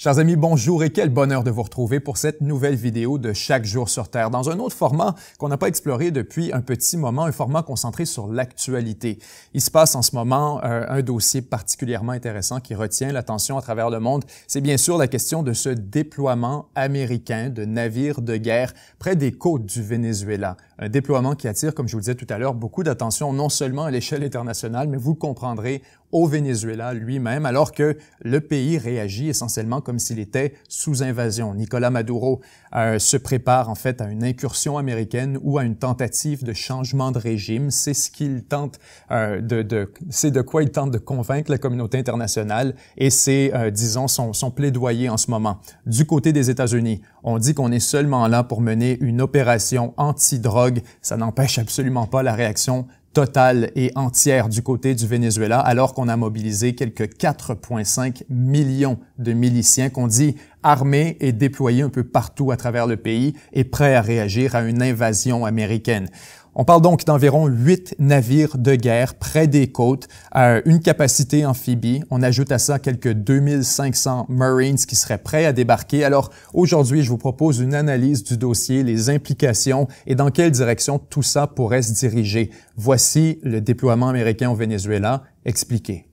Chers amis, bonjour et quel bonheur de vous retrouver pour cette nouvelle vidéo de Chaque jour sur Terre, dans un autre format qu'on n'a pas exploré depuis un petit moment, un format concentré sur l'actualité. Il se passe en ce moment un dossier particulièrement intéressant qui retient l'attention à travers le monde. C'est bien sûr la question de ce déploiement américain de navires de guerre près des côtes du Venezuela. Un déploiement qui attire, comme je vous le disais tout à l'heure, beaucoup d'attention, non seulement à l'échelle internationale, mais vous le comprendrez, au Venezuela lui-même, alors que le pays réagit essentiellement comme s'il était sous invasion. Nicolás Maduro se prépare en fait à une incursion américaine ou à une tentative de changement de régime. C'est ce qu'il tente c'est de quoi il tente de convaincre la communauté internationale et c'est, disons, son plaidoyer en ce moment. Du côté des États-Unis, on dit qu'on est seulement là pour mener une opération anti-drogue. Ça n'empêche absolument pas la réaction totale et entière du côté du Venezuela, alors qu'on a mobilisé quelques 4,5 millions de miliciens qu'on dit armés et déployés un peu partout à travers le pays et prêts à réagir à une invasion américaine. On parle donc d'environ 8 navires de guerre près des côtes, une capacité amphibie. On ajoute à ça quelques 2500 Marines qui seraient prêts à débarquer. Alors aujourd'hui, je vous propose une analyse du dossier, les implications et dans quelle direction tout ça pourrait se diriger. Voici le déploiement américain au Venezuela expliqué.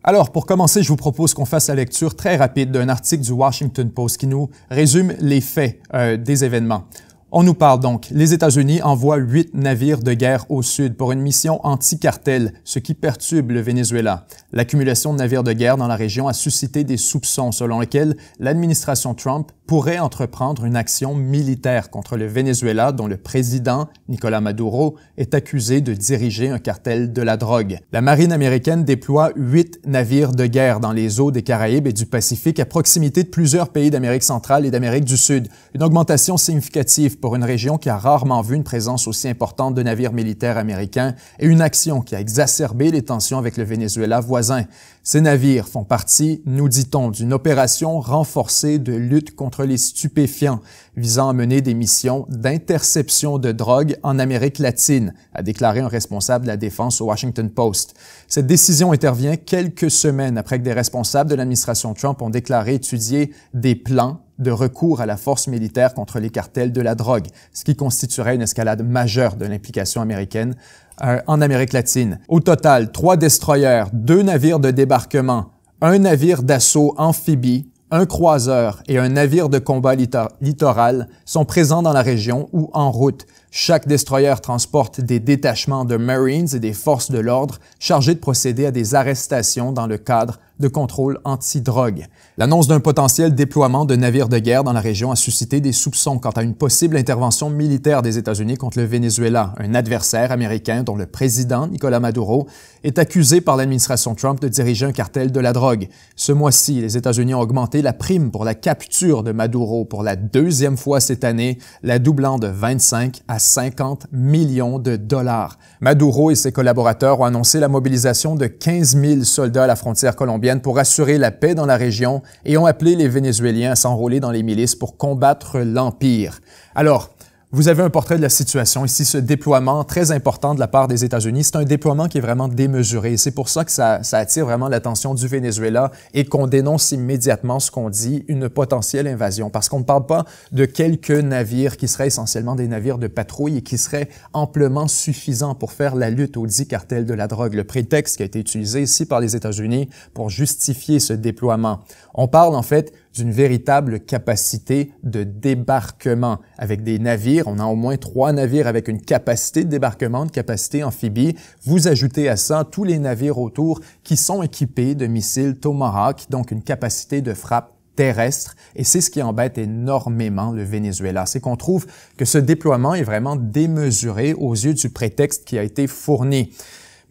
Alors, pour commencer, je vous propose qu'on fasse la lecture très rapide d'un article du Washington Post qui nous résume les faits des événements. On nous parle donc, les États-Unis envoient 8 navires de guerre au sud pour une mission anti-cartel, ce qui perturbe le Venezuela. L'accumulation de navires de guerre dans la région a suscité des soupçons selon lesquels l'administration Trump pourrait entreprendre une action militaire contre le Venezuela dont le président, Nicolás Maduro, est accusé de diriger un cartel de la drogue. La marine américaine déploie 8 navires de guerre dans les eaux des Caraïbes et du Pacifique à proximité de plusieurs pays d'Amérique centrale et d'Amérique du Sud. Une augmentation significative pour une région qui a rarement vu une présence aussi importante de navires militaires américains et une action qui a exacerbé les tensions avec le Venezuela voisin. Ces navires font partie, nous dit-on, d'une opération renforcée de lutte contre les stupéfiants visant à mener des missions d'interception de drogue en Amérique latine, a déclaré un responsable de la défense au Washington Post. Cette décision intervient quelques semaines après que des responsables de l'administration Trump ont déclaré étudier des plans de recours à la force militaire contre les cartels de la drogue, ce qui constituerait une escalade majeure de l'implication américaine en Amérique latine. Au total, 3 destroyers, 2 navires de débarquement, un navire d'assaut amphibie, un croiseur et un navire de combat littoral sont présents dans la région ou en route. Chaque destroyer transporte des détachements de Marines et des forces de l'ordre chargés de procéder à des arrestations dans le cadre de contrôle anti-drogue. L'annonce d'un potentiel déploiement de navires de guerre dans la région a suscité des soupçons quant à une possible intervention militaire des États-Unis contre le Venezuela, un adversaire américain dont le président, Nicolás Maduro, est accusé par l'administration Trump de diriger un cartel de la drogue. Ce mois-ci, les États-Unis ont augmenté la prime pour la capture de Maduro pour la 2e fois cette année, la doublant de 25 à 50 millions de dollars. Maduro et ses collaborateurs ont annoncé la mobilisation de 15 000 soldats à la frontière colombienne pour assurer la paix dans la région et ont appelé les Vénézuéliens à s'enrôler dans les milices pour combattre l'Empire. Alors, vous avez un portrait de la situation ici, ce déploiement très important de la part des États-Unis. C'est un déploiement qui est vraiment démesuré. C'est pour ça que ça attire vraiment l'attention du Venezuela et qu'on dénonce immédiatement ce qu'on dit, une potentielle invasion. Parce qu'on ne parle pas de quelques navires qui seraient essentiellement des navires de patrouille et qui seraient amplement suffisants pour faire la lutte au dit cartel de la drogue. Le prétexte qui a été utilisé ici par les États-Unis pour justifier ce déploiement. On parle en fait d'une véritable capacité de débarquement avec des navires. On a au moins 3 navires avec une capacité de débarquement, une capacité amphibie. Vous ajoutez à ça tous les navires autour qui sont équipés de missiles Tomahawk, donc une capacité de frappe terrestre. Et c'est ce qui embête énormément le Venezuela. C'est qu'on trouve que ce déploiement est vraiment démesuré aux yeux du prétexte qui a été fourni.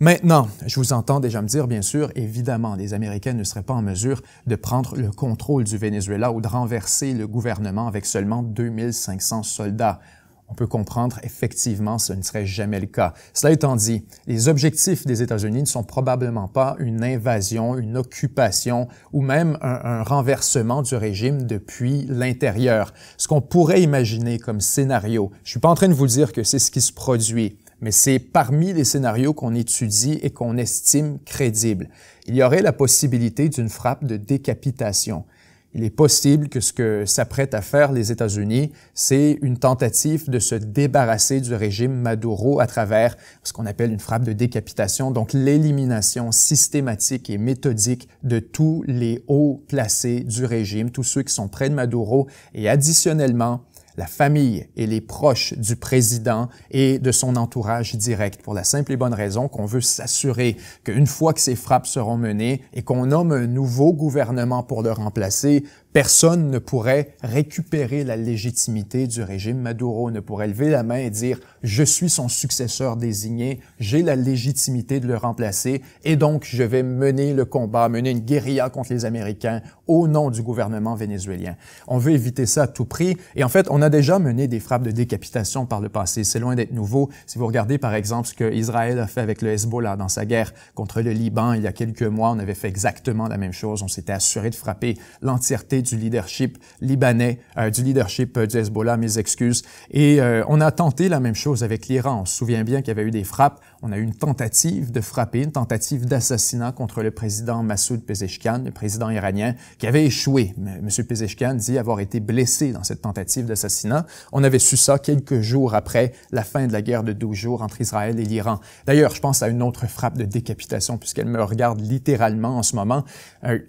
Maintenant, je vous entends déjà me dire, bien sûr, évidemment, les Américains ne seraient pas en mesure de prendre le contrôle du Venezuela ou de renverser le gouvernement avec seulement 2500 soldats. On peut comprendre, effectivement, ce ne serait jamais le cas. Cela étant dit, les objectifs des États-Unis ne sont probablement pas une invasion, une occupation ou même un renversement du régime depuis l'intérieur. Ce qu'on pourrait imaginer comme scénario, je suis pas en train de vous dire que c'est ce qui se produit, mais c'est parmi les scénarios qu'on étudie et qu'on estime crédibles. Il y aurait la possibilité d'une frappe de décapitation. Il est possible que ce que s'apprêtent à faire les États-Unis, c'est une tentative de se débarrasser du régime Maduro à travers ce qu'on appelle une frappe de décapitation, donc l'élimination systématique et méthodique de tous les hauts placés du régime, tous ceux qui sont près de Maduro, et additionnellement, la famille et les proches du président et de son entourage direct, pour la simple et bonne raison qu'on veut s'assurer qu'une fois que ces frappes seront menées et qu'on nomme un nouveau gouvernement pour le remplacer, personne ne pourrait récupérer la légitimité du régime Maduro, ne pourrait lever la main et dire « je suis son successeur désigné, j'ai la légitimité de le remplacer et donc je vais mener le combat, mener une guérilla contre les Américains au nom du gouvernement vénézuélien ». On veut éviter ça à tout prix et en fait, on a déjà mené des frappes de décapitation par le passé. C'est loin d'être nouveau. Si vous regardez par exemple ce que Israël a fait avec le Hezbollah dans sa guerre contre le Liban il y a quelques mois, on avait fait exactement la même chose. On s'était assuré de frapper l'entièreté du leadership libanais, du leadership du Hezbollah, mes excuses. Et on a tenté la même chose avec l'Iran. On se souvient bien qu'il y avait eu des frappes. On a eu une tentative de frapper, une tentative d'assassinat contre le président Massoud Pezeshkian, le président iranien, qui avait échoué. M. Pezeshkian dit avoir été blessé dans cette tentative d'assassinat. On avait su ça quelques jours après la fin de la guerre de 12 jours entre Israël et l'Iran. D'ailleurs, je pense à une autre frappe de décapitation, puisqu'elle me regarde littéralement en ce moment.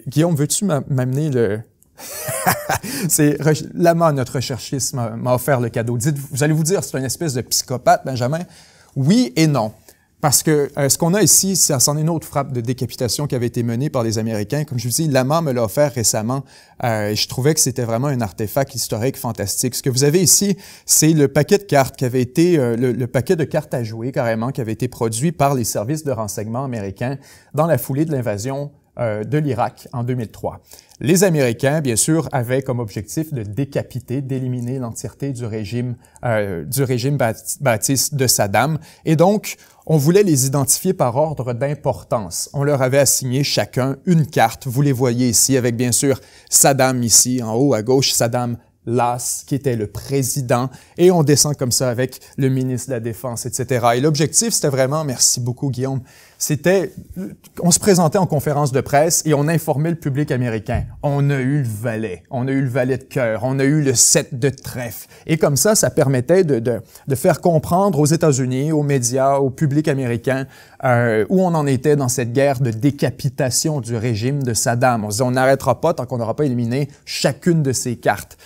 Guillaume, veux-tu m'amener le... C'est Lama, notre recherchiste, m'a offert le cadeau. Vous allez vous dire, c'est une espèce de psychopathe, Benjamin. Oui et non. Parce que ce qu'on a ici, c'en est une autre frappe de décapitation qui avait été menée par les Américains. Comme je vous dis, Lama me l'a offert récemment. Et je trouvais que c'était vraiment un artefact historique fantastique. Ce que vous avez ici, c'est le paquet de cartes qui avait été, le paquet de cartes à jouer carrément, qui avait été produit par les services de renseignement américains dans la foulée de l'invasion de l'Irak en 2003. Les Américains, bien sûr, avaient comme objectif de décapiter, d'éliminer l'entièreté du régime ba'athiste de Saddam. Et donc, on voulait les identifier par ordre d'importance. On leur avait assigné chacun une carte. Vous les voyez ici avec, bien sûr, Saddam ici, en haut à gauche, Saddam Las, qui était le président, et on descend comme ça avec le ministre de la Défense, etc. Et l'objectif, c'était vraiment, merci beaucoup Guillaume, on se présentait en conférence de presse et on informait le public américain. On a eu le valet de cœur, on a eu le 7 de trèfle. Et comme ça permettait de faire comprendre aux États-Unis, aux médias, au public américain, où on en était dans cette guerre de décapitation du régime de Saddam. On se disait, on n'arrêtera pas tant qu'on n'aura pas éliminé chacune de ces cartes.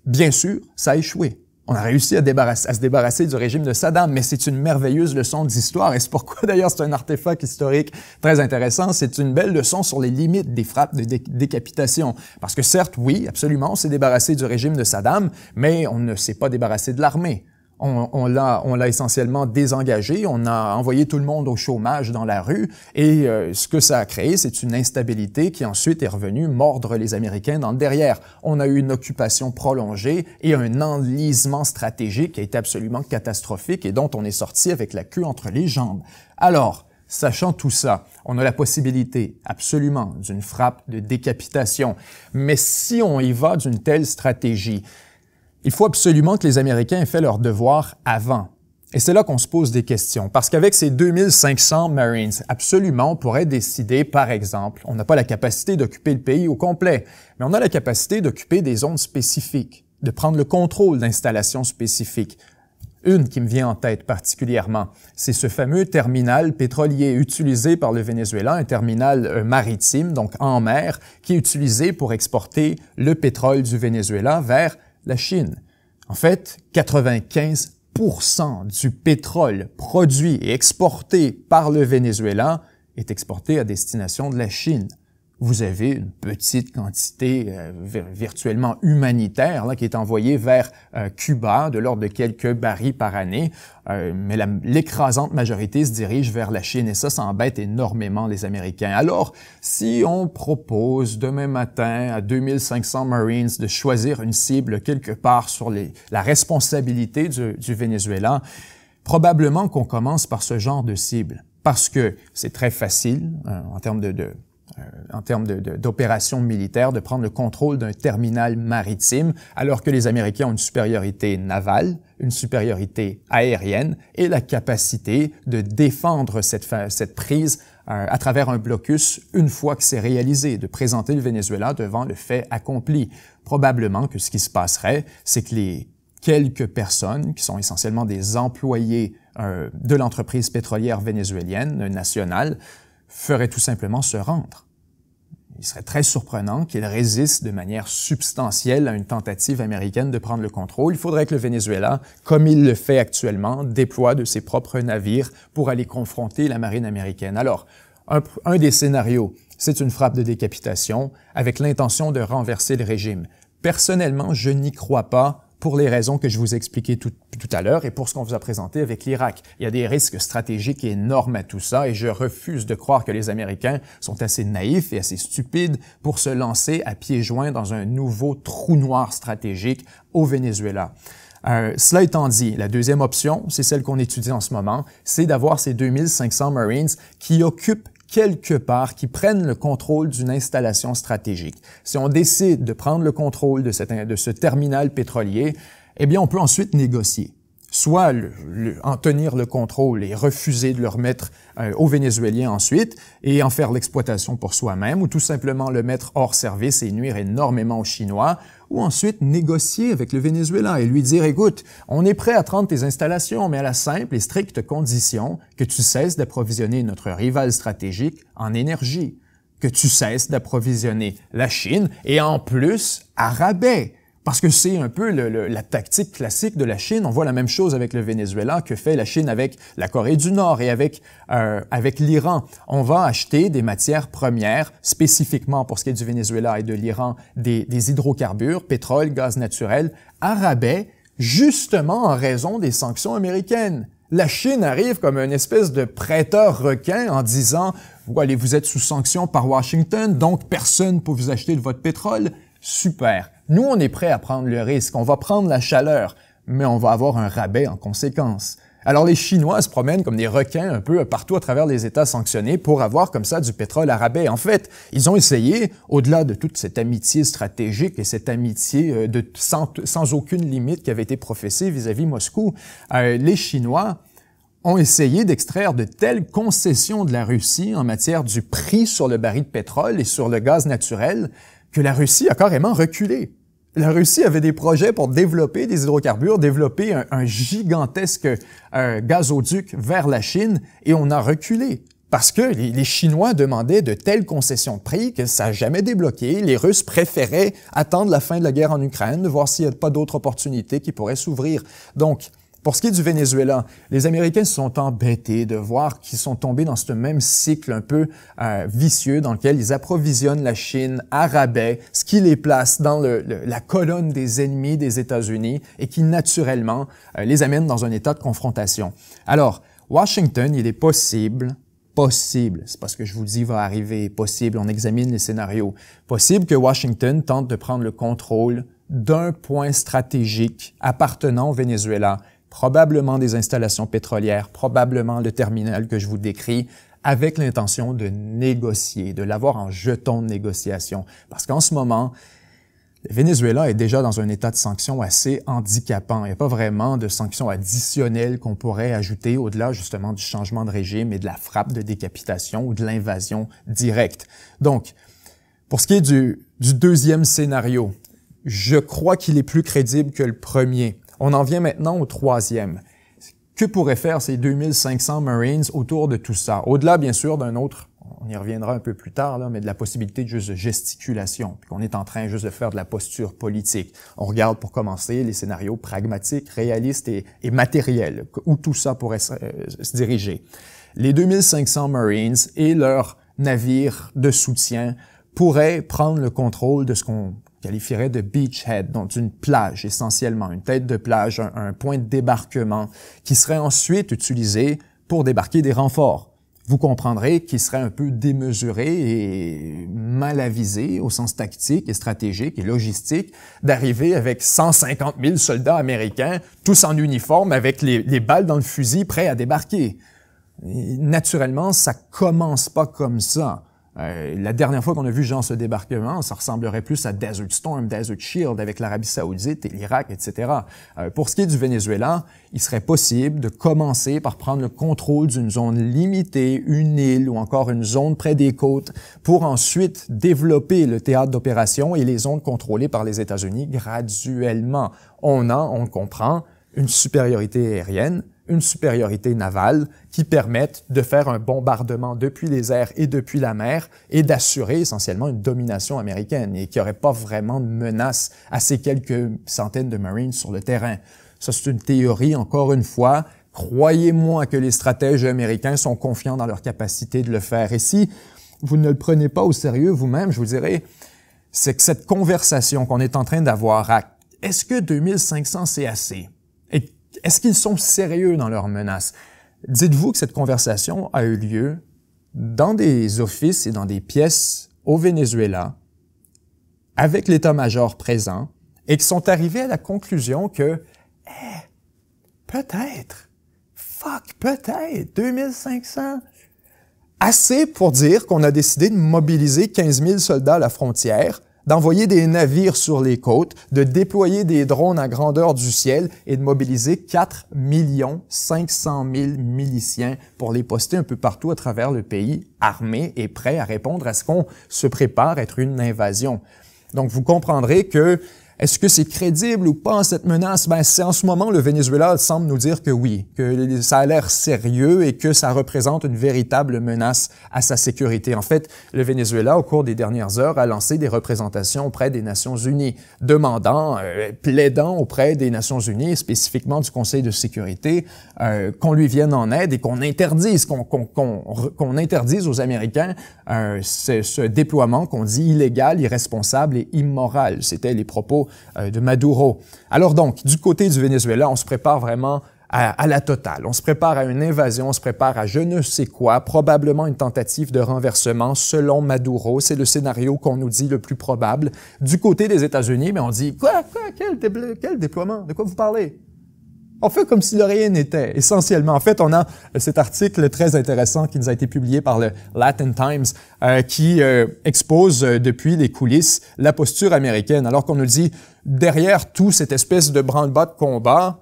Bien sûr, ça a échoué. On a réussi à se débarrasser du régime de Saddam, mais c'est une merveilleuse leçon d'histoire et c'est pourquoi d'ailleurs c'est un artefact historique très intéressant. C'est une belle leçon sur les limites des frappes de décapitation. Parce que certes, oui, absolument, on s'est débarrassé du régime de Saddam, mais on ne s'est pas débarrassé de l'armée. On l'a essentiellement désengagé, on a envoyé tout le monde au chômage dans la rue et ce que ça a créé, c'est une instabilité qui ensuite est revenue mordre les Américains dans le derrière. On a eu une occupation prolongée et un enlisement stratégique qui a été absolument catastrophique et dont on est sorti avec la queue entre les jambes. Alors, sachant tout ça, on a la possibilité absolument d'une frappe de décapitation. Mais si on y va d'une telle stratégie, il faut absolument que les Américains aient fait leur devoir avant. Et c'est là qu'on se pose des questions. Parce qu'avec ces 2500 Marines, absolument, on pourrait décider, par exemple, on n'a pas la capacité d'occuper le pays au complet, mais on a la capacité d'occuper des zones spécifiques, de prendre le contrôle d'installations spécifiques. Une qui me vient en tête particulièrement, c'est ce fameux terminal pétrolier utilisé par le Venezuela, un terminal maritime, donc en mer, qui est utilisé pour exporter le pétrole du Venezuela vers la Chine. En fait, 95% du pétrole produit et exporté par le Venezuela est exporté à destination de la Chine. Vous avez une petite quantité virtuellement humanitaire là, qui est envoyée vers Cuba, de l'ordre de quelques barils par année, mais l'écrasante majorité se dirige vers la Chine et ça embête énormément les Américains. Alors, si on propose demain matin à 2500 Marines de choisir une cible quelque part sur la responsabilité du Venezuela, probablement qu'on commence par ce genre de cible, parce que c'est très facile en termes en termes d'opérations militaires, de prendre le contrôle d'un terminal maritime, alors que les Américains ont une supériorité navale, une supériorité aérienne et la capacité de défendre cette prise à travers un blocus une fois que c'est réalisé, de présenter le Venezuela devant le fait accompli. Probablement que ce qui se passerait, c'est que les quelques personnes, qui sont essentiellement des employés de l'entreprise pétrolière vénézuélienne nationale, feraient tout simplement se rendre. Il serait très surprenant qu'ils résistent de manière substantielle à une tentative américaine de prendre le contrôle. Il faudrait que le Venezuela, comme il le fait actuellement, déploie de ses propres navires pour aller confronter la marine américaine. Alors, un des scénarios, c'est une frappe de décapitation avec l'intention de renverser le régime. Personnellement, je n'y crois pas pour les raisons que je vous ai expliquées tout à l'heure et pour ce qu'on vous a présenté avec l'Irak. Il y a des risques stratégiques énormes à tout ça et je refuse de croire que les Américains sont assez naïfs et assez stupides pour se lancer à pieds joints dans un nouveau trou noir stratégique au Venezuela. Cela étant dit, la deuxième option, c'est celle qu'on étudie en ce moment, c'est d'avoir ces 2500 Marines qui occupent quelque part, qui prennent le contrôle d'une installation stratégique. Si on décide de prendre le contrôle de ce terminal pétrolier, eh bien, on peut ensuite négocier. Soit en tenir le contrôle et refuser de le remettre aux Vénézuéliens ensuite et en faire l'exploitation pour soi-même, ou tout simplement le mettre hors service et nuire énormément aux Chinois, ou ensuite négocier avec le Venezuela et lui dire « Écoute, on est prêt à prendre tes installations, mais à la simple et stricte condition que tu cesses d'approvisionner notre rival stratégique en énergie, que tu cesses d'approvisionner la Chine et en plus à rabais. » Parce que c'est un peu la tactique classique de la Chine. On voit la même chose avec le Venezuela que fait la Chine avec la Corée du Nord et avec l'Iran. On va acheter des matières premières, spécifiquement pour ce qui est du Venezuela et de l'Iran, des hydrocarbures, pétrole, gaz naturel, à rabais, justement en raison des sanctions américaines. La Chine arrive comme une espèce de prêteur requin en disant « Vous êtes sous sanction par Washington, donc personne ne peut vous acheter de votre pétrole. » Super. Nous, on est prêt à prendre le risque. On va prendre la chaleur, mais on va avoir un rabais en conséquence. Alors, les Chinois se promènent comme des requins un peu partout à travers les États sanctionnés pour avoir comme ça du pétrole à rabais. En fait, ils ont essayé, au-delà de toute cette amitié stratégique et cette amitié sans aucune limite qui avait été professée vis-à-vis Moscou, les Chinois ont essayé d'extraire de telles concessions de la Russie en matière du prix sur le baril de pétrole et sur le gaz naturel que la Russie a carrément reculé. La Russie avait des projets pour développer des hydrocarbures, développer un gigantesque gazoduc vers la Chine, et on a reculé. Parce que les Chinois demandaient de telles concessions de prix que ça n'a jamais débloqué. Les Russes préféraient attendre la fin de la guerre en Ukraine, de voir s'il n'y a pas d'autres opportunités qui pourraient s'ouvrir. Donc, pour ce qui est du Venezuela, les Américains se sont embêtés de voir qu'ils sont tombés dans ce même cycle un peu vicieux dans lequel ils approvisionnent la Chine à rabais, ce qui les place dans la colonne des ennemis des États-Unis et qui, naturellement, les amène dans un état de confrontation. Alors, Washington, il est possible, c'est pas ce que je vous dis va arriver, possible, on examine les scénarios, possible que Washington tente de prendre le contrôle d'un point stratégique appartenant au Venezuela, probablement des installations pétrolières, probablement le terminal que je vous décris, avec l'intention de négocier, de l'avoir en jeton de négociation. Parce qu'en ce moment, le Venezuela est déjà dans un état de sanction assez handicapant. Il n'y a pas vraiment de sanctions additionnelles qu'on pourrait ajouter au-delà justement du changement de régime et de la frappe de décapitation ou de l'invasion directe. Donc, pour ce qui est du deuxième scénario, je crois qu'il est plus crédible que le premier. On en vient maintenant au troisième. Que pourraient faire ces 2500 Marines autour de tout ça? Au-delà, bien sûr, d'un autre, on y reviendra un peu plus tard, là, mais de la possibilité juste de gesticulation, puis qu'on est en train juste de faire de la posture politique. On regarde, pour commencer, les scénarios pragmatiques, réalistes et matériels, où tout ça pourrait se diriger. Les 2500 Marines et leurs navires de soutien pourraient prendre le contrôle de ce qu'on qualifierait de beachhead, donc une plage essentiellement, une tête de plage, un point de débarquement qui serait ensuite utilisé pour débarquer des renforts. Vous comprendrez qu'il serait un peu démesuré et mal avisé au sens tactique et stratégique et logistique d'arriver avec 150 000 soldats américains, tous en uniforme, avec les balles dans le fusil, prêts à débarquer. Et naturellement, ça commence pas comme ça. La dernière fois qu'on a vu genre ce débarquement, ça ressemblerait plus à Desert Storm, Desert Shield avec l'Arabie Saoudite et l'Irak, etc. Pour ce qui est du Venezuela, il serait possible de commencer par prendre le contrôle d'une zone limitée, une île ou encore une zone près des côtes, pour ensuite développer le théâtre d'opération et les zones contrôlées par les États-Unis graduellement. On comprend, une supériorité aérienne, une supériorité navale qui permettent de faire un bombardement depuis les airs et depuis la mer et d'assurer essentiellement une domination américaine et qu'il n'y aurait pas vraiment de menace à ces quelques centaines de Marines sur le terrain. Ça, c'est une théorie, encore une fois. Croyez-moi que les stratèges américains sont confiants dans leur capacité de le faire. Et si vous ne le prenez pas au sérieux vous-même, je vous dirais, c'est que cette conversation qu'on est en train d'avoir à est-ce que 2500 c'est assez? Et est-ce qu'ils sont sérieux dans leurs menaces? Dites-vous que cette conversation a eu lieu dans des offices et dans des pièces au Venezuela, avec l'état-major présent, et qui sont arrivés à la conclusion que, peut-être, peut-être, 2500, assez pour dire qu'on a décidé de mobiliser 15 000 soldats à la frontière, d'envoyer des navires sur les côtes, de déployer des drones à grandeur du ciel et de mobiliser 4 500 000 miliciens pour les poster un peu partout à travers le pays, armés et prêts à répondre à ce qu'on se prépare à être une invasion. Donc, vous comprendrez que est-ce que c'est crédible ou pas, cette menace? Ben, c'est en ce moment, le Venezuela semble nous dire que oui, que ça a l'air sérieux et que ça représente une véritable menace à sa sécurité. En fait, le Venezuela, au cours des dernières heures, a lancé des représentations auprès des Nations Unies, demandant, plaidant auprès des Nations Unies, spécifiquement du Conseil de sécurité, qu'on lui vienne en aide et qu'on interdise, qu'on interdise aux Américains ce déploiement qu'on dit illégal, irresponsable et immoral. C'était les propos de Maduro. Alors donc, du côté du Venezuela, on se prépare vraiment à la totale. On se prépare à une invasion, on se prépare à je ne sais quoi, probablement une tentative de renversement selon Maduro. C'est le scénario qu'on nous dit le plus probable. Du côté des États-Unis, mais on dit « Quoi? Quel déploiement? De quoi vous parlez? » On fait comme si de rien n'était, essentiellement. En fait, on a cet article très intéressant qui nous a été publié par le Latin Times qui expose depuis les coulisses la posture américaine. Alors qu'on nous dit, derrière tout cette espèce de branle-bas de combat,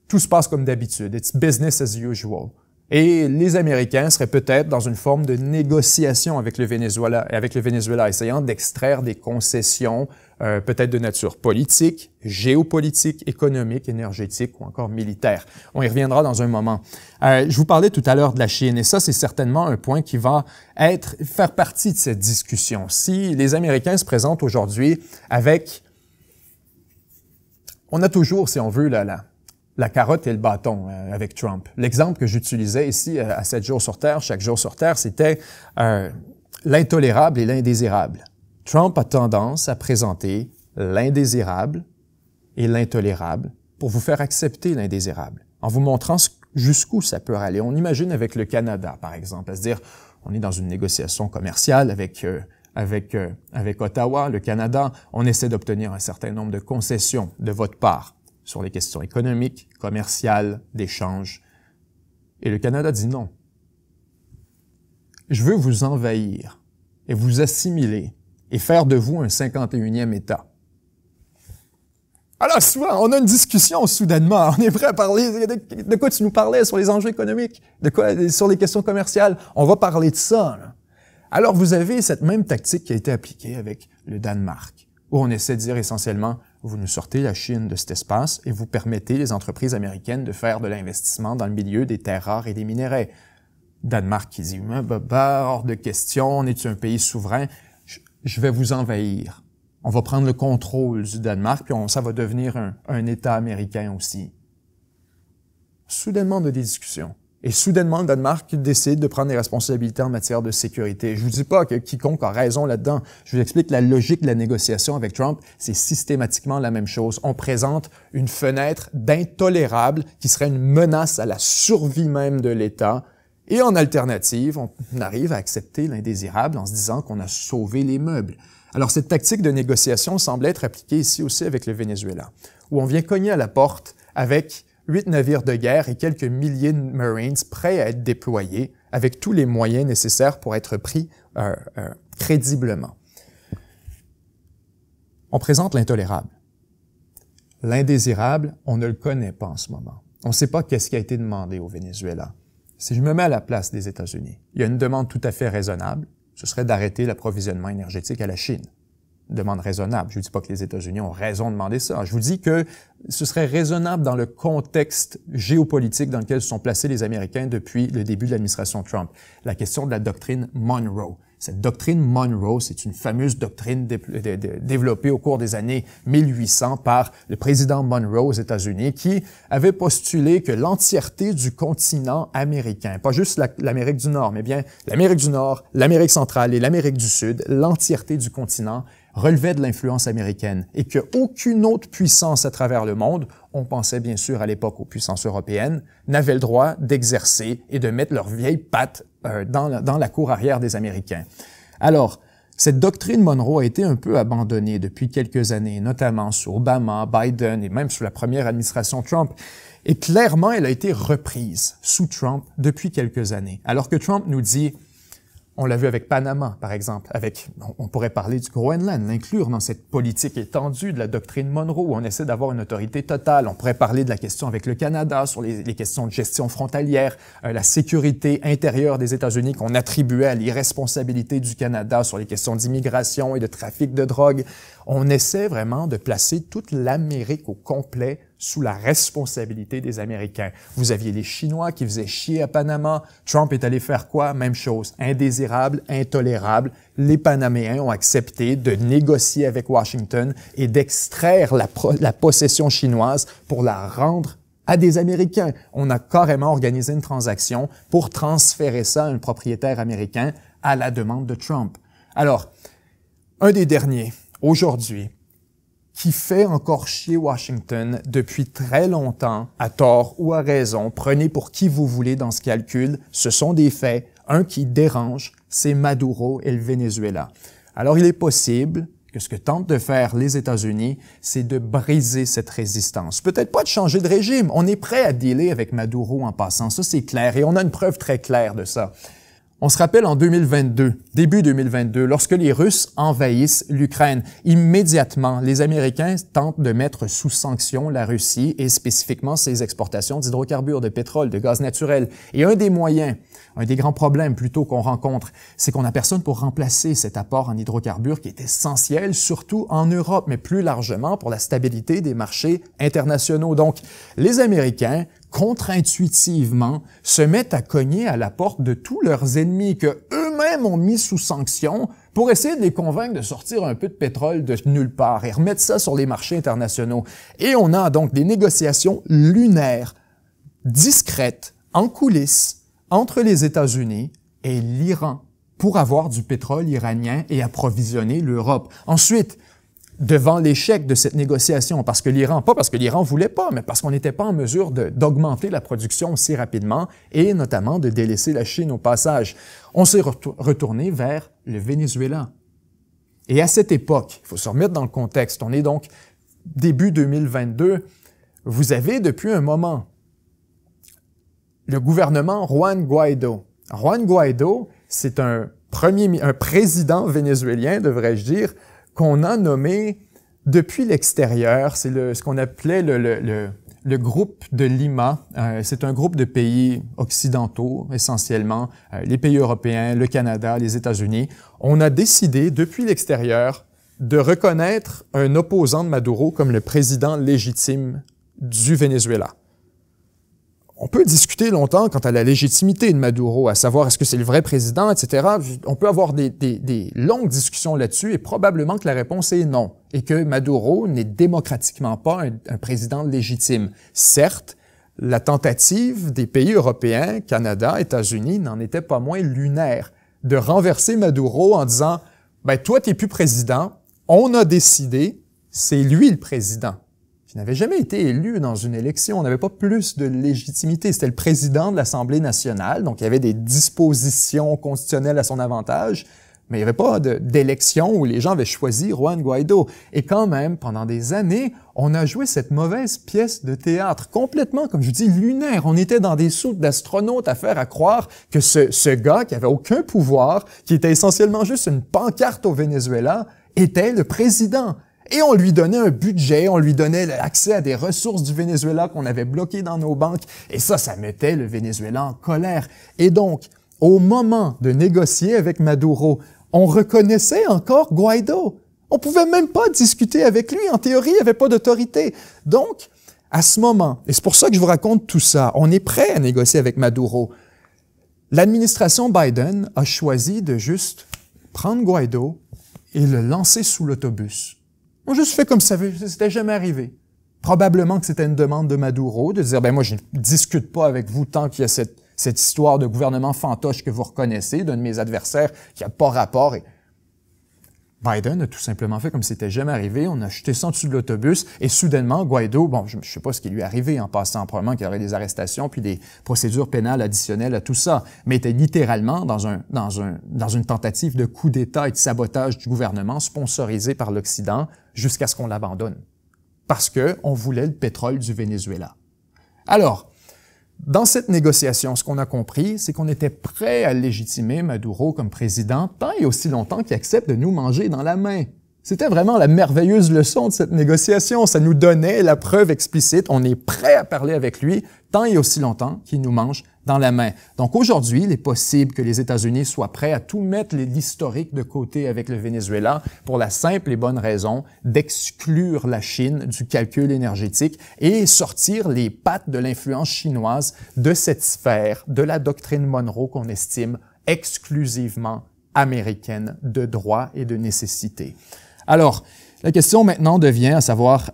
tout se passe comme d'habitude. It's business as usual. Et les Américains seraient peut-être dans une forme de négociation avec le Venezuela, essayant d'extraire des concessions, peut-être de nature politique, géopolitique, économique, énergétique ou encore militaire. On y reviendra dans un moment. Je vous parlais tout à l'heure de la Chine, et ça, c'est certainement un point qui va faire partie de cette discussion. Si les Américains se présentent aujourd'hui avec... On a toujours, si on veut, la carotte et le bâton avec Trump. L'exemple que j'utilisais ici à 7 jours sur Terre, chaque jour sur Terre, c'était l'intolérable et l'indésirable. Trump a tendance à présenter l'indésirable et l'intolérable pour vous faire accepter l'indésirable, en vous montrant jusqu'où ça peut aller. On imagine avec le Canada, par exemple, à se dire, on est dans une négociation commerciale avec Ottawa, le Canada, on essaie d'obtenir un certain nombre de concessions de votre part sur les questions économiques, commerciales, d'échanges. Et le Canada dit non. Je veux vous envahir et vous assimiler et faire de vous un 51e État. Alors, souvent, on a une discussion soudainement. On est prêt à parler de quoi tu nous parlais sur les enjeux économiques, de quoi sur les questions commerciales. On va parler de ça, là. Alors, vous avez cette même tactique qui a été appliquée avec le Danemark, où on essaie de dire essentiellement, vous nous sortez la Chine de cet espace et vous permettez les entreprises américaines de faire de l'investissement dans le milieu des terres rares et des minerais. Danemark qui dit, hors de question, on est un pays souverain, je vais vous envahir. On va prendre le contrôle du Danemark, puis ça va devenir un État américain aussi. Soudainement, on a des discussions. Et soudainement, le Danemark décide de prendre des responsabilités en matière de sécurité. Je vous dis pas que quiconque a raison là-dedans. Je vous explique la logique de la négociation avec Trump. C'est systématiquement la même chose. On présente une fenêtre d'intolérable qui serait une menace à la survie même de l'État. Et en alternative, on arrive à accepter l'indésirable en se disant qu'on a sauvé les meubles. Alors, cette tactique de négociation semble être appliquée ici aussi avec le Venezuela, où on vient cogner à la porte avec 8 navires de guerre et quelques milliers de Marines prêts à être déployés avec tous les moyens nécessaires pour être pris crédiblement. On présente l'intolérable. L'indésirable, on ne le connaît pas en ce moment. On ne sait pas qu'est-ce qui a été demandé au Venezuela. Si je me mets à la place des États-Unis, il y a une demande tout à fait raisonnable, ce serait d'arrêter l'approvisionnement énergétique à la Chine. Une demande raisonnable. Je ne dis pas que les États-Unis ont raison de demander ça. Je vous dis que ce serait raisonnable dans le contexte géopolitique dans lequel se sont placés les Américains depuis le début de l'administration Trump. La question de la doctrine Monroe. Cette doctrine Monroe, c'est une fameuse doctrine développée au cours des années 1800 par le président Monroe aux États-Unis qui avait postulé que l'entièreté du continent américain, pas juste l'Amérique du Nord, mais bien l'Amérique du Nord, l'Amérique centrale et l'Amérique du Sud, l'entièreté du continent relevait de l'influence américaine et qu'aucune autre puissance à travers le monde, on pensait bien sûr à l'époque aux puissances européennes, n'avait le droit d'exercer et de mettre leurs vieilles pattes dans la cour arrière des Américains. Alors, cette doctrine Monroe a été un peu abandonnée depuis quelques années, notamment sous Obama, Biden et même sous la première administration Trump. Et clairement, elle a été reprise sous Trump depuis quelques années. Alors que Trump nous dit, on l'a vu avec Panama, par exemple, on pourrait parler du Groenland, l'inclure dans cette politique étendue de la doctrine Monroe, où on essaie d'avoir une autorité totale. On pourrait parler de la question avec le Canada, sur les questions de gestion frontalière, la sécurité intérieure des États-Unis qu'on attribuait à l'irresponsabilité du Canada sur les questions d'immigration et de trafic de drogue. On essaie vraiment de placer toute l'Amérique au complet sous la responsabilité des Américains. Vous aviez les Chinois qui faisaient chier à Panama. Trump est allé faire quoi? Même chose. Indésirable, intolérable. Les Panaméens ont accepté de négocier avec Washington et d'extraire la possession chinoise pour la rendre à des Américains. On a carrément organisé une transaction pour transférer ça à un propriétaire américain à la demande de Trump. Alors, un des derniers, aujourd'hui, qui fait encore chier Washington depuis très longtemps, à tort ou à raison, prenez pour qui vous voulez dans ce calcul, ce sont des faits. Un qui dérange, c'est Maduro et le Venezuela. Alors il est possible que ce que tentent de faire les États-Unis, c'est de briser cette résistance. Peut-être pas de changer de régime, on est prêt à dealer avec Maduro en passant, ça c'est clair, et on a une preuve très claire de ça. On se rappelle en 2022, début 2022, lorsque les Russes envahissent l'Ukraine, immédiatement, les Américains tentent de mettre sous sanction la Russie et spécifiquement ses exportations d'hydrocarbures, de pétrole, de gaz naturel. Et un des moyens, un des grands problèmes plutôt qu'on rencontre, c'est qu'on n'a personne pour remplacer cet apport en hydrocarbures qui est essentiel, surtout en Europe, mais plus largement pour la stabilité des marchés internationaux. Donc, les Américains, contre-intuitivement, se mettent à cogner à la porte de tous leurs ennemis que eux-mêmes ont mis sous sanction pour essayer de les convaincre de sortir un peu de pétrole de nulle part et remettre ça sur les marchés internationaux. Et on a donc des négociations lunaires, discrètes, en coulisses, entre les États-Unis et l'Iran pour avoir du pétrole iranien et approvisionner l'Europe. Ensuite, devant l'échec de cette négociation, pas parce que l'Iran voulait pas, mais parce qu'on n'était pas en mesure d'augmenter la production aussi rapidement et notamment de délaisser la Chine au passage. On s'est retourné vers le Venezuela. Et à cette époque, il faut se remettre dans le contexte, on est donc début 2022, vous avez depuis un moment le gouvernement Juan Guaido. Juan Guaido, c'est un président vénézuélien, devrais-je dire, qu'on a nommé depuis l'extérieur. C'est ce qu'on appelait le groupe de Lima. C'est un groupe de pays occidentaux, essentiellement, les pays européens, le Canada, les États-Unis. On a décidé, depuis l'extérieur, de reconnaître un opposant de Maduro comme le président légitime du Venezuela. On peut discuter longtemps quant à la légitimité de Maduro, à savoir est-ce que c'est le vrai président, etc. On peut avoir des longues discussions là-dessus et probablement que la réponse est non et que Maduro n'est démocratiquement pas un président légitime. Certes, la tentative des pays européens, Canada, États-Unis, n'en était pas moins lunaire de renverser Maduro en disant « Ben toi, t'es plus président, on a décidé, c'est lui le président ». Il n'avait jamais été élu dans une élection, on n'avait pas plus de légitimité. C'était le président de l'Assemblée nationale, donc il y avait des dispositions constitutionnelles à son avantage, Mais il n'y avait pas d'élection où les gens avaient choisi Juan Guaido. Et quand même, pendant des années, on a joué cette mauvaise pièce de théâtre, complètement, comme je dis, lunaire. On était dans des soutes d'astronautes à faire à croire que ce gars qui avait aucun pouvoir, qui était essentiellement juste une pancarte au Venezuela, était le président. Et on lui donnait un budget, on lui donnait accès à des ressources du Venezuela qu'on avait bloquées dans nos banques. Et ça mettait le Venezuela en colère. Et donc, au moment de négocier avec Maduro, on reconnaissait encore Guaido. On pouvait même pas discuter avec lui. En théorie, il n'y avait pas d'autorité. Donc, à ce moment, et c'est pour ça que je vous raconte tout ça, on est prêt à négocier avec Maduro. L'administration Biden a choisi de juste prendre Guaido et le lancer sous l'autobus. On a juste fait comme ça, c'était jamais arrivé. Probablement que c'était une demande de Maduro de dire, moi, je ne discute pas avec vous tant qu'il y a cette histoire de gouvernement fantoche que vous reconnaissez, d'un de mes adversaires qui n'a pas rapport. Et Biden a tout simplement fait comme si c'était jamais arrivé. On a jeté ça en dessous de l'autobus et soudainement, Guaido, je ne sais pas ce qui lui est arrivé en passant, probablement qu'il y aurait des arrestations puis des procédures pénales additionnelles à tout ça, mais était littéralement dans une tentative de coup d'État et de sabotage du gouvernement sponsorisé par l'Occident jusqu'à ce qu'on l'abandonne. Parce que on voulait le pétrole du Venezuela. Alors, dans cette négociation, ce qu'on a compris, c'est qu'on était prêt à légitimer Maduro comme président tant et aussi longtemps qu'il accepte de nous manger dans la main. C'était vraiment la merveilleuse leçon de cette négociation. Ça nous donnait la preuve explicite. On est prêt à parler avec lui tant et aussi longtemps qu'il nous mange dans la main. Donc aujourd'hui, il est possible que les États-Unis soient prêts à tout mettre l'historique de côté avec le Venezuela pour la simple et bonne raison d'exclure la Chine du calcul énergétique et sortir les pattes de l'influence chinoise de cette sphère de la doctrine Monroe qu'on estime exclusivement américaine de droit et de nécessité. Alors, la question maintenant devient à savoir,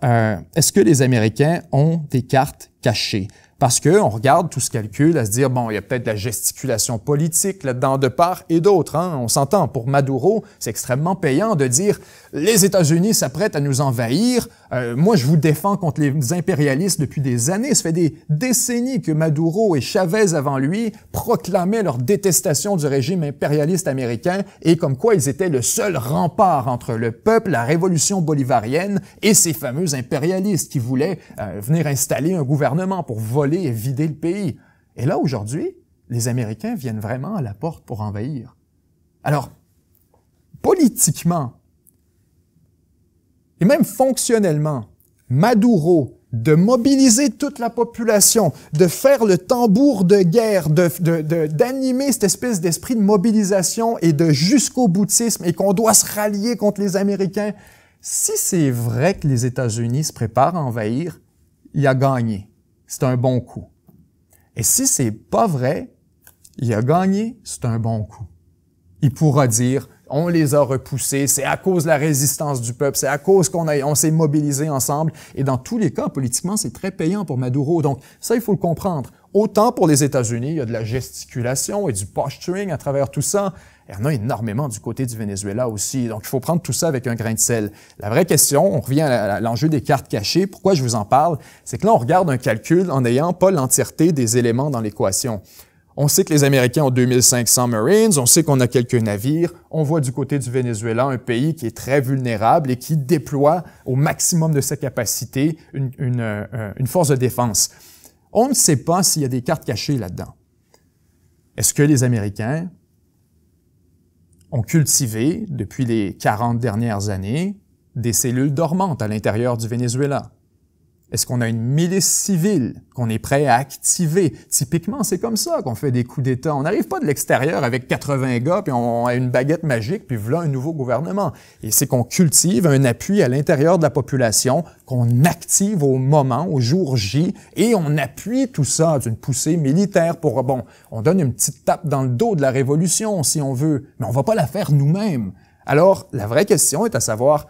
est-ce que les Américains ont des cartes cachées? Parce que on regarde tout ce calcul à se dire, il y a peut-être de la gesticulation politique là-dedans de part et d'autre. On s'entend, pour Maduro, c'est extrêmement payant de dire « Les États-Unis s'apprêtent à nous envahir. Moi, je vous défends contre les impérialistes depuis des années. » Ça fait des décennies que Maduro et Chavez avant lui proclamaient leur détestation du régime impérialiste américain et comme quoi ils étaient le seul rempart entre le peuple, la révolution bolivarienne et ces fameux impérialistes qui voulaient venir installer un gouvernement pour voler et vider le pays. Et là, aujourd'hui, les Américains viennent vraiment à la porte pour envahir. Alors, politiquement, et même fonctionnellement, Maduro, de mobiliser toute la population, de faire le tambour de guerre, d'animer cette espèce d'esprit de mobilisation et de jusqu'au boutisme et qu'on doit se rallier contre les Américains, si c'est vrai que les États-Unis se préparent à envahir, il a gagné. C'est un bon coup. Et si c'est pas vrai, il a gagné, c'est un bon coup. Il pourra dire, on les a repoussés, c'est à cause de la résistance du peuple, c'est à cause qu'on s'est mobilisés ensemble. Et dans tous les cas, politiquement, c'est très payant pour Maduro. Donc, ça, il faut le comprendre. Autant pour les États-Unis, il y a de la gesticulation et du posturing à travers tout ça. Il y en a énormément du côté du Venezuela aussi. Donc, il faut prendre tout ça avec un grain de sel. La vraie question, on revient à l'enjeu des cartes cachées. Pourquoi je vous en parle? C'est que là, on regarde un calcul en n'ayant pas l'entièreté des éléments dans l'équation. On sait que les Américains ont 2500 Marines, on sait qu'on a quelques navires, on voit du côté du Venezuela un pays qui est très vulnérable et qui déploie au maximum de sa capacité une force de défense. On ne sait pas s'il y a des cartes cachées là-dedans. Est-ce que les Américains ont cultivé, depuis les 40 dernières années, des cellules dormantes à l'intérieur du Venezuela? Est-ce qu'on a une milice civile qu'on est prêt à activer? Typiquement, c'est comme ça qu'on fait des coups d'État. On n'arrive pas de l'extérieur avec 80 gars, puis on a une baguette magique, puis voilà un nouveau gouvernement. Et c'est qu'on cultive un appui à l'intérieur de la population, qu'on active au moment, au jour J, et on appuie tout ça d'une poussée militaire pour, on donne une petite tape dans le dos de la révolution, si on veut, mais on va pas la faire nous-mêmes. Alors, la vraie question est à savoir,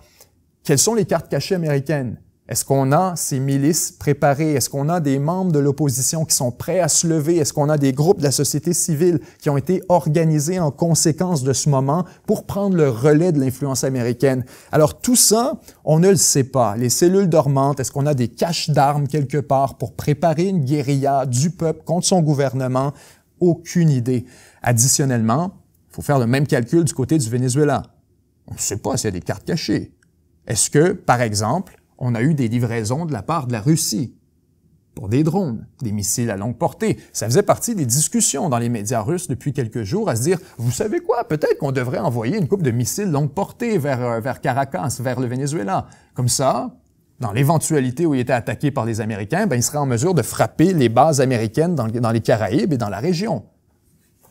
quelles sont les cartes cachées américaines? Est-ce qu'on a ces milices préparées? Est-ce qu'on a des membres de l'opposition qui sont prêts à se lever? Est-ce qu'on a des groupes de la société civile qui ont été organisés en conséquence de ce moment pour prendre le relais de l'influence américaine? Alors tout ça, on ne le sait pas. Les cellules dormantes, est-ce qu'on a des caches d'armes quelque part pour préparer une guérilla du peuple contre son gouvernement? Aucune idée. Additionnellement, il faut faire le même calcul du côté du Venezuela. On ne sait pas s'il y a des cartes cachées. Est-ce que, par exemple, on a eu des livraisons de la part de la Russie pour des drones, des missiles à longue portée? Ça faisait partie des discussions dans les médias russes depuis quelques jours à se dire, vous savez quoi, peut-être qu'on devrait envoyer une couple de missiles longue portée vers Caracas, vers le Venezuela. Comme ça, dans l'éventualité où il était attaqué par les Américains, ben, il serait en mesure de frapper les bases américaines dans les Caraïbes et dans la région.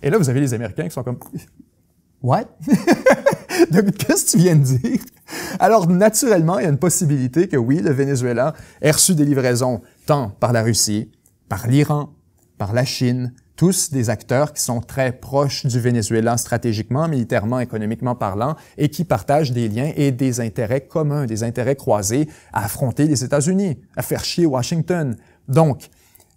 Et là, vous avez les Américains qui sont comme « What? » Donc, qu'est-ce que tu viens de dire? Alors, naturellement, il y a une possibilité que oui, le Venezuela ait reçu des livraisons tant par la Russie, par l'Iran, par la Chine, tous des acteurs qui sont très proches du Venezuela stratégiquement, militairement, économiquement parlant, et qui partagent des liens et des intérêts communs, des intérêts croisés à affronter les États-Unis, à faire chier Washington. Donc,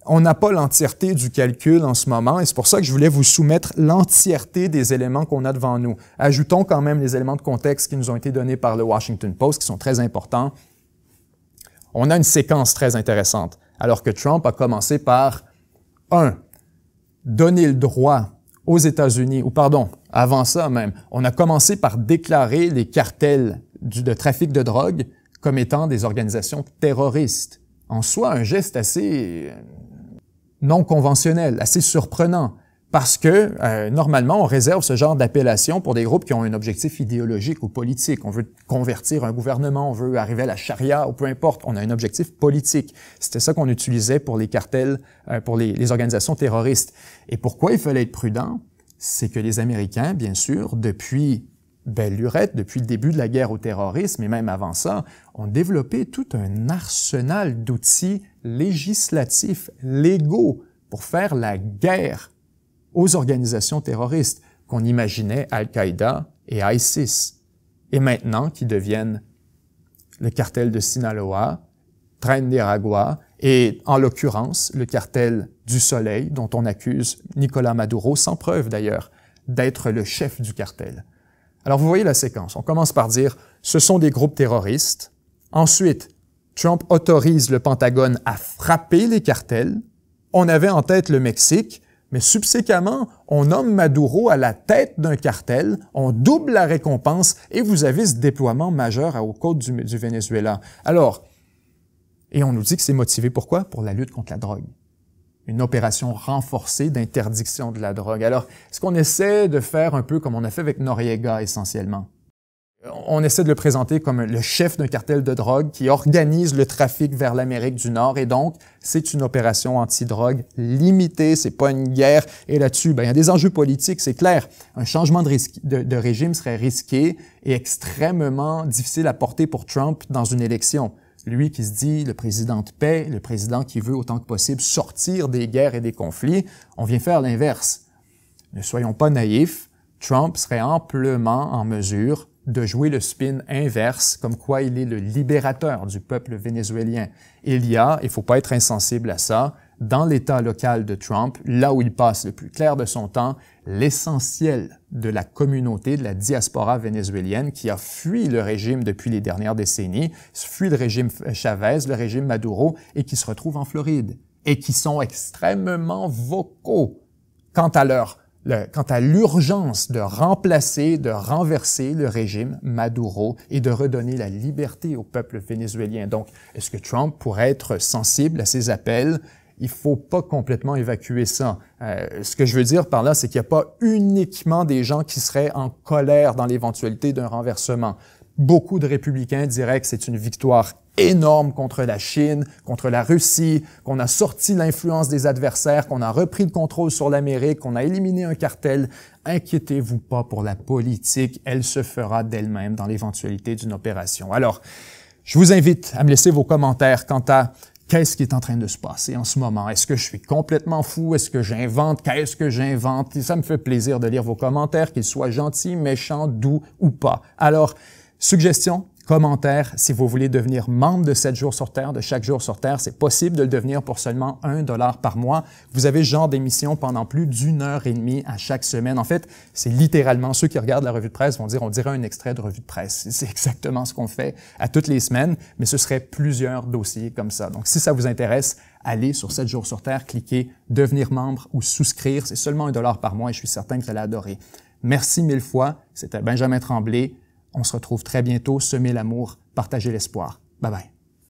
on n'a pas l'entièreté du calcul en ce moment et c'est pour ça que je voulais vous soumettre l'entièreté des éléments qu'on a devant nous. Ajoutons quand même les éléments de contexte qui nous ont été donnés par le Washington Post, qui sont très importants. On a une séquence très intéressante, alors que Trump a commencé par 1. Donner le droit aux États-Unis, ou pardon, avant ça même, on a commencé par déclarer les cartels de trafic de drogue comme étant des organisations terroristes. En soi, un geste assez non conventionnel, assez surprenant, parce que normalement, on réserve ce genre d'appellation pour des groupes qui ont un objectif idéologique ou politique. On veut convertir un gouvernement, on veut arriver à la charia, ou peu importe, on a un objectif politique. C'était ça qu'on utilisait pour les cartels, pour les organisations terroristes. Et pourquoi il fallait être prudent? C'est que les Américains, bien sûr, depuis belle lurette, depuis le début de la guerre au terrorisme, et même avant ça, ont développé tout un arsenal d'outils législatifs, légaux, pour faire la guerre aux organisations terroristes qu'on imaginait Al-Qaïda et ISIS, et maintenant qui deviennent le cartel de Sinaloa, Tren de Aragua, et en l'occurrence le cartel du Soleil, dont on accuse Nicolás Maduro, sans preuve d'ailleurs, d'être le chef du cartel. Alors vous voyez la séquence, on commence par dire « ce sont des groupes terroristes ». Ensuite, Trump autorise le Pentagone à frapper les cartels. On avait en tête le Mexique, mais subséquemment, on nomme Maduro à la tête d'un cartel, on double la récompense et vous avez ce déploiement majeur aux côtes du Venezuela. Alors, et on nous dit que c'est motivé pourquoi? Pour la lutte contre la drogue. Une opération renforcée d'interdiction de la drogue. Alors, est-ce qu'on essaie de faire un peu comme on a fait avec Noriega essentiellement? On essaie de le présenter comme le chef d'un cartel de drogue qui organise le trafic vers l'Amérique du Nord et donc c'est une opération anti-drogue limitée, c'est pas une guerre. Et là-dessus, il y a des enjeux politiques, c'est clair. Un changement de régime serait risqué et extrêmement difficile à porter pour Trump dans une élection. Lui qui se dit le président de paix, le président qui veut autant que possible sortir des guerres et des conflits, on vient faire l'inverse. Ne soyons pas naïfs, Trump serait amplement en mesure de jouer le spin inverse, comme quoi il est le libérateur du peuple vénézuélien. Il faut pas être insensible à ça, dans l'État local de Trump, là où il passe le plus clair de son temps, l'essentiel de la communauté, de la diaspora vénézuélienne qui a fui le régime depuis les dernières décennies, fui le régime Chavez, le régime Maduro, et qui se retrouvent en Floride, et qui sont extrêmement vocaux quant à l'urgence de remplacer, de renverser le régime Maduro et de redonner la liberté au peuple vénézuélien. Donc, est-ce que Trump pourrait être sensible à ces appels? Il faut pas complètement évacuer ça. Ce que je veux dire par là, c'est qu'il n'y a pas uniquement des gens qui seraient en colère dans l'éventualité d'un renversement. Beaucoup de républicains diraient que c'est une victoire énorme contre la Chine, contre la Russie, qu'on a sorti l'influence des adversaires, qu'on a repris le contrôle sur l'Amérique, qu'on a éliminé un cartel. Inquiétez-vous pas pour la politique, elle se fera d'elle-même dans l'éventualité d'une opération. Alors, je vous invite à me laisser vos commentaires quant à qu'est-ce qui est en train de se passer en ce moment? Est-ce que je suis complètement fou? Est-ce que j'invente? Qu'est-ce que j'invente? Et ça me fait plaisir de lire vos commentaires, qu'ils soient gentils, méchants, doux ou pas. Alors, suggestions, commentaires, si vous voulez devenir membre de 7 jours sur Terre, de chaque jour sur Terre, c'est possible de le devenir pour seulement $1 par mois. Vous avez ce genre d'émission pendant plus d'1h30 à chaque semaine. En fait, c'est littéralement, ceux qui regardent la revue de presse vont dire, on dirait un extrait de revue de presse. C'est exactement ce qu'on fait à toutes les semaines, mais ce serait plusieurs dossiers comme ça. Donc, si ça vous intéresse, allez sur 7 jours sur Terre, cliquez « Devenir membre » ou « Souscrire ». C'est seulement $1 par mois et je suis certain que vous allez adorer. Merci mille fois. C'était Benjamin Tremblay. On se retrouve très bientôt. Semer l'amour, partager l'espoir. Bye bye.